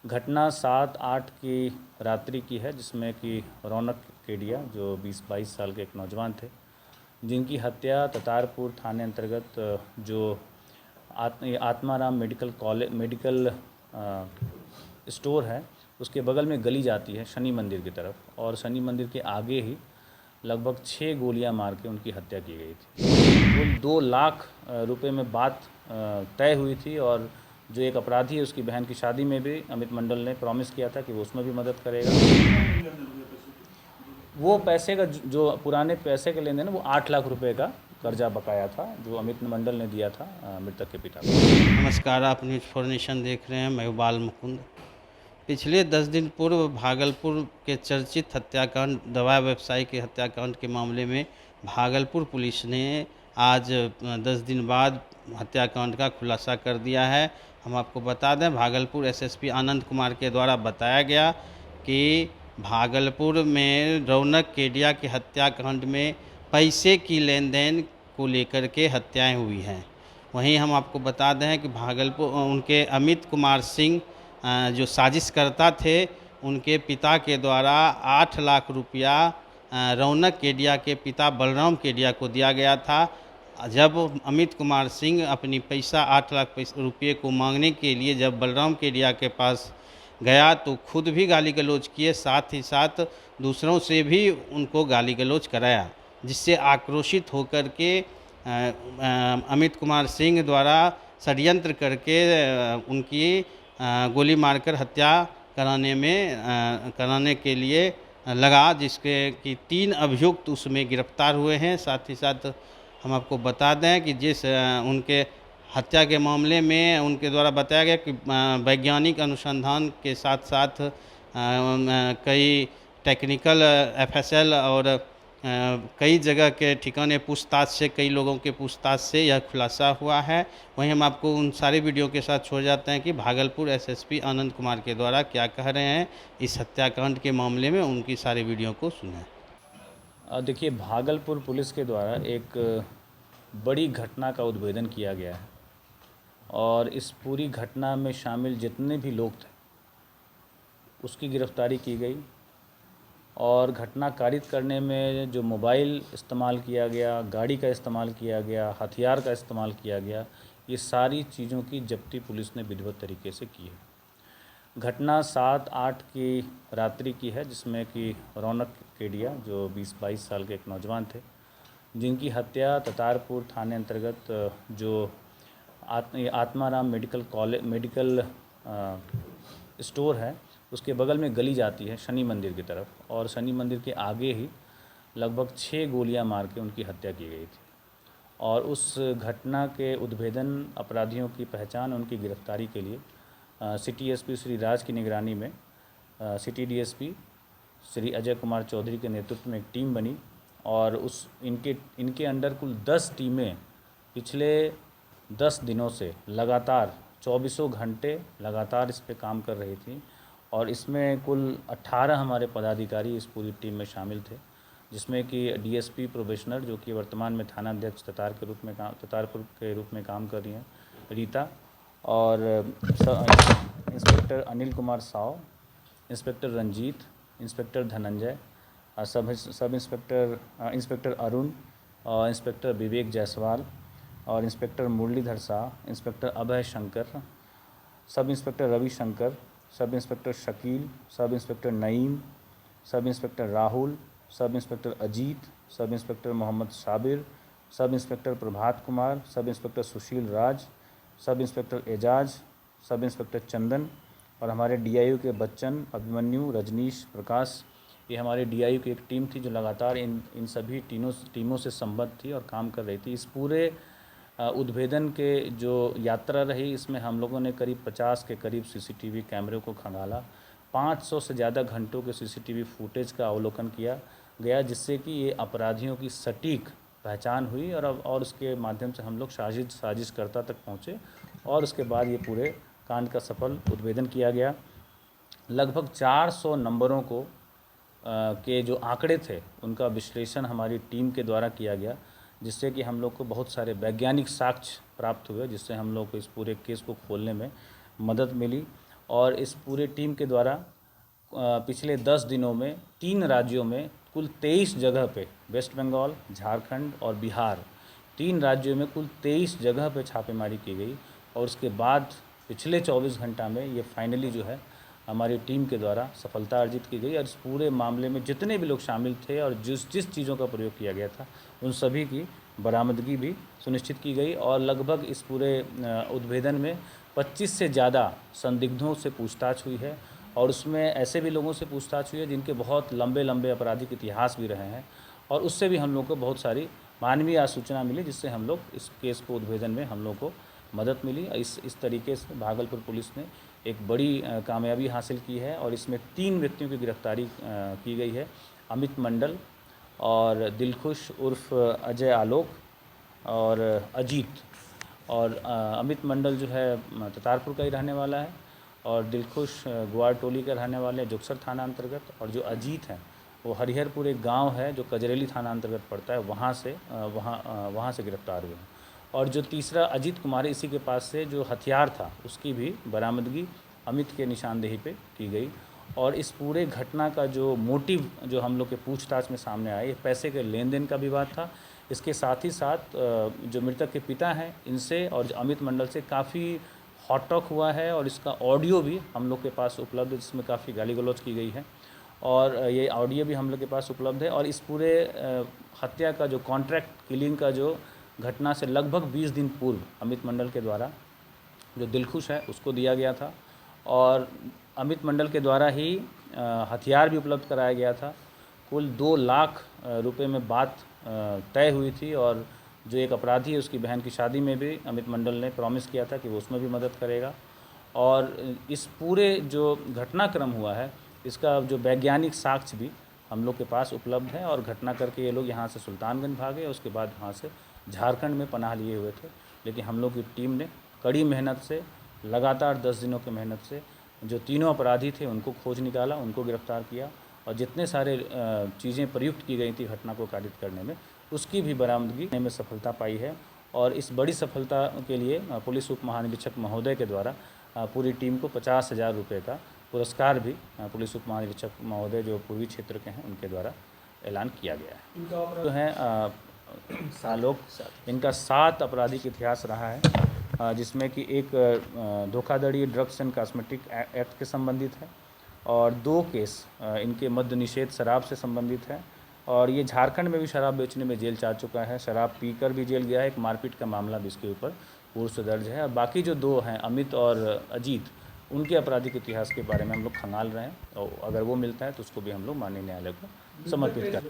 घटना 7-8 की रात्रि की है, जिसमें कि रौनक केडिया जो 20-22 साल के एक नौजवान थे, जिनकी हत्या ततारपुर थाने अंतर्गत जो आत्माराम मेडिकल स्टोर है उसके बगल में गली जाती है शनि मंदिर की तरफ, और शनि मंदिर के आगे ही लगभग 6 गोलियां मार के उनकी हत्या की गई थी। कुल 2 लाख रुपए में बात तय हुई थी, और जो एक अपराधी है उसकी बहन की शादी में भी अमित मंडल ने प्रॉमिस किया था कि वो उसमें भी मदद करेगा। वो पैसे का जो पुराने पैसे के लेन देन, वो 8 लाख रुपए का कर्जा बकाया था जो अमित मंडल ने दिया था मृतक के पिता को। नमस्कार, आप न्यूज़ फॉर नेशन देख रहे हैं। मैं बाल मुकुंद। पिछले 10 दिन पूर्व भागलपुर के चर्चित हत्याकांड, दवा व्यवसायी के हत्याकांड के मामले में भागलपुर पुलिस ने आज 10 दिन बाद हत्याकांड का खुलासा कर दिया है। हम आपको बता दें, भागलपुर एसएसपी आनंद कुमार के द्वारा बताया गया कि भागलपुर में रौनक केडिया के हत्याकांड में पैसे की लेन देन को लेकर के हत्याएं हुई हैं। वहीं हम आपको बता दें कि भागलपुर उनके अमित कुमार सिंह जो साजिशकर्ता थे, उनके पिता के द्वारा 8 लाख रुपया रौनक केडिया के पिता बलराम केडिया को दिया गया था। जब अमित कुमार सिंह अपनी 8 लाख रुपये को मांगने के लिए जब बलराम केडिया के पास गया तो खुद भी गाली गलौज किए, साथ ही साथ दूसरों से भी उनको गाली गलौज कराया, जिससे आक्रोशित होकर के अमित कुमार सिंह द्वारा षड्यंत्र करके उनकी गोली मारकर हत्या कराने के लिए लगा, जिसके कि 3 अभियुक्त उसमें गिरफ्तार हुए हैं। साथ ही साथ हम आपको बता दें कि जिस उनके हत्या के मामले में उनके द्वारा बताया गया कि वैज्ञानिक अनुसंधान के साथ साथ कई टेक्निकल एफएसएल और कई जगह के ठिकाने पूछताछ से, कई लोगों के पूछताछ से यह खुलासा हुआ है। वहीं हम आपको उन सारे वीडियो के साथ छोड़ जाते हैं कि भागलपुर एसएसपी आनंद कुमार के द्वारा क्या कह रहे हैं इस हत्याकांड के मामले में, उनकी सारे वीडियो को सुनें। देखिए, भागलपुर पुलिस के द्वारा एक बड़ी घटना का उद्भेदन किया गया है, और इस पूरी घटना में शामिल जितने भी लोग थे उसकी गिरफ्तारी की गई, और घटना कारित करने में जो मोबाइल इस्तेमाल किया गया, गाड़ी का इस्तेमाल किया गया, हथियार का इस्तेमाल किया गया, ये सारी चीज़ों की जब्ती पुलिस ने विधिवत तरीके से की है। घटना 7-8 की रात्रि की है, जिसमें कि रौनक केडिया जो 20-22 साल के एक नौजवान थे, जिनकी हत्या ततारपुर थाने अंतर्गत जो आत्माराम मेडिकल स्टोर है उसके बगल में गली जाती है शनि मंदिर की तरफ, और शनि मंदिर के आगे ही लगभग 6 गोलियां मार के उनकी हत्या की गई थी। और उस घटना के उद्भेदन, अपराधियों की पहचान, उनकी गिरफ्तारी के लिए सिटी एसपी श्री राज की निगरानी में सिटी डीएसपी श्री अजय कुमार चौधरी के नेतृत्व में एक टीम बनी, और इनके अंडर कुल 10 टीमें पिछले 10 दिनों से लगातार 24 घंटे लगातार इस पे काम कर रही थी, और इसमें कुल 18 हमारे पदाधिकारी इस पूरी टीम में शामिल थे, जिसमें कि डीएसपी प्रोबेशनर जो कि वर्तमान में थानाध्यक्ष ततारपुर के रूप में काम कर रही हैं, रीता, और inspector Anil Kumar Sao, inspector Ranjit, inspector Dhananjay, sub inspector Arun, और इंस्पेक्टर विवेक जायसवाल, और inspector Murlidhar Shah, inspector Abhay Shankar, sub inspector Ravi Shankar, sub inspector Shakeel, sub inspector Naeem, sub inspector Rahul, sub inspector Ajit, sub inspector Mohammad Sabir, sub inspector Prabhat Kumar, sub inspector सुशील राज, sub inspector Ejaz, sub inspector चंदन, और हमारे डीआईयू के बच्चन, अभिमन्यु, रजनीश, प्रकाश। ये हमारे डीआईयू की एक टीम थी जो लगातार इन सभी टीमों से संबद्ध थी और काम कर रही थी। इस पूरे उद्भेदन के जो यात्रा रही, इसमें हम लोगों ने करीब 50 के करीब सीसीटीवी कैमरे को खंगाला, 500 से ज़्यादा घंटों के सीसीटीवी फुटेज का अवलोकन किया गया, जिससे कि ये अपराधियों की सटीक पहचान हुई, और उसके माध्यम से हम लोग साजिशकर्ता तक पहुँचे, और उसके बाद ये पूरे कांड का सफल उद्भेदन किया गया। लगभग 400 नंबरों को के जो आंकड़े थे उनका विश्लेषण हमारी टीम के द्वारा किया गया, जिससे कि हम लोग को बहुत सारे वैज्ञानिक साक्ष्य प्राप्त हुए, जिससे हम लोग को इस पूरे केस को खोलने में मदद मिली। और इस पूरे टीम के द्वारा पिछले 10 दिनों में 3 राज्यों में कुल 23 जगह पे, वेस्ट बंगाल, झारखंड और बिहार, 3 राज्यों में कुल 23 जगह पे छापेमारी की गई। और उसके बाद पिछले 24 घंटा में ये फाइनली जो है हमारी टीम के द्वारा सफलता अर्जित की गई। और इस पूरे मामले में जितने भी लोग शामिल थे और जिस जिस चीज़ों का प्रयोग किया गया था उन सभी की बरामदगी भी सुनिश्चित की गई। और लगभग इस पूरे उद्भेदन में 25 से ज़्यादा संदिग्धों से पूछताछ हुई है। और उसमें ऐसे भी लोगों से पूछताछ हुई है जिनके बहुत लंबे लंबे आपराधिक इतिहास भी रहे हैं। और उससे भी हम लोग को बहुत सारी मानवीय सूचना मिली, जिससे हम लोग इस केस को उद्भेदन में हम लोग को मदद मिली। इस तरीके से भागलपुर पुलिस ने एक बड़ी कामयाबी हासिल की है। और इसमें 3 व्यक्तियों की गिरफ्तारी की गई है, अमित मंडल और दिलखुश उर्फ अजय आलोक और अजीत। और अमित मंडल जो है ततारपुर का ही रहने वाला है और दिलखुश ग्वार टोली के रहने वाले हैं, जुक्सर थाना अंतर्गत। और जो अजीत हैं वो हरिहरपुर एक गांव है जो कजरेली थाना अंतर्गत पड़ता है, वहाँ से गिरफ्तार हुए हैं। और जो तीसरा अजीत कुमार है, इसी के पास से जो हथियार था उसकी भी बरामदगी अमित के निशानदेही पे की गई। और इस पूरे घटना का जो मोटिव जो हम लोग के पूछताछ में सामने आया, ये पैसे के लेन देन का विवाद था। इसके साथ ही साथ जो मृतक के पिता हैं इनसे और अमित मंडल से काफ़ी हॉट टॉक हुआ है। और इसका ऑडियो भी हम लोग के पास उपलब्ध है, जिसमें काफ़ी गाली गलौज की गई है। और ये ऑडियो भी हम लोग के पास उपलब्ध है। और इस पूरे हत्या का जो कॉन्ट्रैक्ट किलिंग का जो घटना से लगभग 20 दिन पूर्व अमित मंडल के द्वारा जो दिलखुश है उसको दिया गया था। और अमित मंडल के द्वारा ही हथियार भी उपलब्ध कराया गया था। कुल 2 लाख रुपए में बात तय हुई थी। और जो एक अपराधी है उसकी बहन की शादी में भी अमित मंडल ने प्रॉमिस किया था कि वो उसमें भी मदद करेगा। और इस पूरे जो घटनाक्रम हुआ है इसका जो वैज्ञानिक साक्ष्य भी हम लोग के पास उपलब्ध है। और घटना करके ये लोग यहाँ से सुल्तानगंज भागे और उसके बाद वहाँ से झारखंड में पनाह लिए हुए थे। लेकिन हम लोग की टीम ने कड़ी मेहनत से, लगातार 10 दिनों की मेहनत से जो तीनों अपराधी थे उनको खोज निकाला, उनको गिरफ्तार किया। और जितने सारे चीज़ें प्रयुक्त की गई थी घटना को कारित करने में, उसकी भी बरामदगी में सफलता पाई है। और इस बड़ी सफलता के लिए पुलिस उप महानिरीक्षक महोदय के द्वारा पूरी टीम को 50,000 रुपये का पुरस्कार भी पुलिस उप महानिरीक्षक महोदय जो पूर्वी क्षेत्र के हैं उनके द्वारा ऐलान किया गया है। जो है आलोक, इनका 7 आपराधिक इतिहास रहा है, जिसमें कि एक धोखाधड़ी ड्रग्स एंड कॉस्मेटिक एक्ट के संबंधित है और 2 केस इनके मद्य निषेध शराब से संबंधित है। और ये झारखंड में भी शराब बेचने में जेल जा चुका है, शराब पीकर भी जेल गया है। एक मारपीट का मामला भी इसके ऊपर पूर्व से दर्ज है। और बाकी जो 2 हैं अमित और अजीत, उनके आपराधिक इतिहास के बारे में हम लोग खंगाल रहे हैं। और अगर वो मिलता है तो उसको भी हम लोग माननीय न्यायालय को समर्पित करें।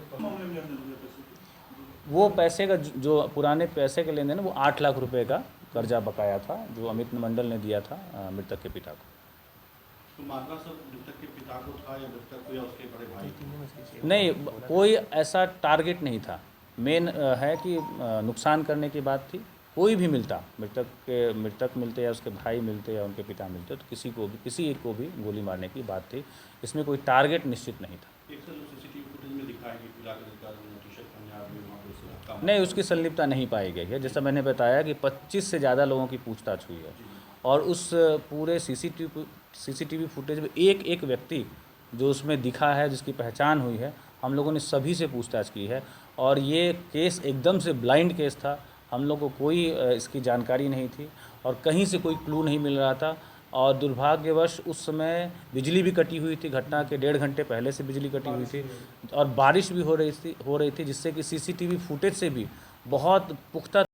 वो पैसे का जो पुराने पैसे के लेन देन, वो 8 लाख रुपए का कर्जा बकाया था जो अमित मंडल ने दिया था मृतक के पिता को। तो मामला सब मृतक के पिता को था या मृतक को या उसके बड़े भाई? नहीं, कोई ऐसा टारगेट नहीं था। मेन है कि नुकसान करने की बात थी। कोई भी मिलता, मृतक मिलते या उसके भाई मिलते या उनके पिता मिलते, तो किसी एक को भी गोली मारने की बात थी। इसमें कोई टारगेट निश्चित नहीं था। एक सर सीसीटीवी फुटेज में दिखा है कि पिता के टी-शर्ट पहने आदमी वहाँ पर उससे धक्का नहीं, उसकी संलिप्तता नहीं पाई गई है। जैसा मैंने बताया कि 25 से ज़्यादा लोगों की पूछताछ हुई है। और उस पूरे सीसीटीवी फुटेज में एक एक व्यक्ति जो उसमें दिखा है, जिसकी पहचान हुई है, हम लोगों ने सभी से पूछताछ की है। और ये केस एकदम से ब्लाइंड केस था। हम लोग को कोई इसकी जानकारी नहीं थी और कहीं से कोई क्लू नहीं मिल रहा था। और दुर्भाग्यवश उस समय बिजली भी कटी हुई थी। घटना के 1.5 घंटे पहले से बिजली कटी हुई थी और बारिश भी हो रही थी, जिससे कि सीसीटीवी फुटेज से भी बहुत पुख्ता